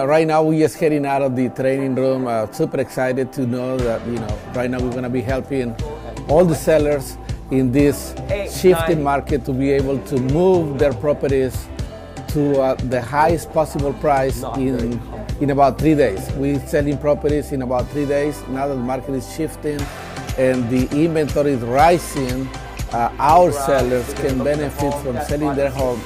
right now we're just heading out of the training room. Super excited to know that, right now we're going to be helping all the sellers in this shifting market to be able to move their properties to the highest possible price in about 3 days. We're selling properties in about 3 days. Now that the market is shifting and the inventory is rising, our sellers can benefit from selling their home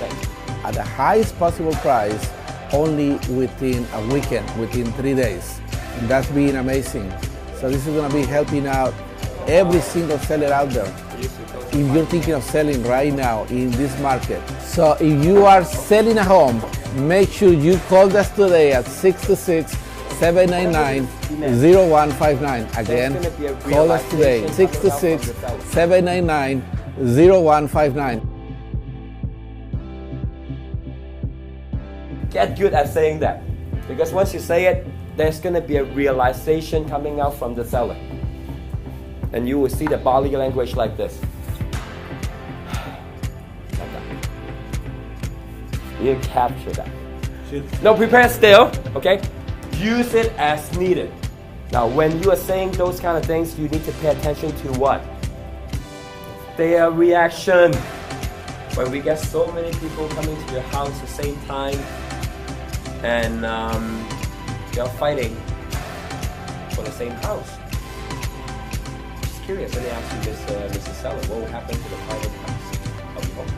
at the highest possible price only within a weekend, within 3 days. And that's been amazing. So this is going to be helping out every single seller out there. If you're thinking of selling right now in this market. So if you are selling a home, make sure you call us today at 626-799-0159. Again, call us today, 626-799-0159. Get good at saying that, because once you say it, there's going to be a realization coming out from the seller, and you will see the body language like this. Like that. You capture that. No, prepare still, okay? Use it as needed. Now, when you are saying those kind of things, you need to pay attention to what? Their reaction. When we get so many people coming to your house at the same time, and they're fighting for the same house. Just curious, let me ask you this, Mr. Seller, what will happen to the private house of your home?